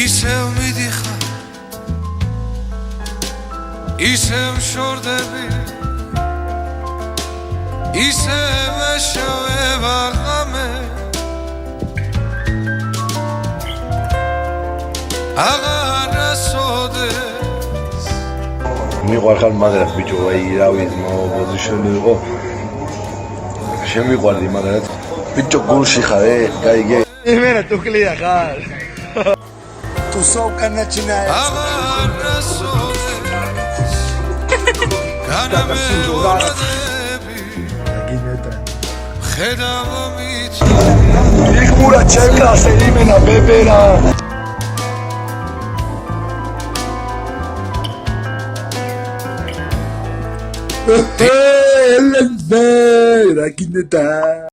ისევ მიდიხარ ისევ შორდები ისევ ეშოვება ღამე აღარასოდეს მიყვარხარ მაგრამ ბიჭო აი რავი პოზიციები იყო შემიყვარდი მაგრამ ბიჭო გულში ხარ გაიგე იმენა თუ კლია ხარ tu soca начинается აღარასოდეს განამეორდები ხედავ მით იგურა ჩემკასე იმენა ბებერა ელენბე რა გინდა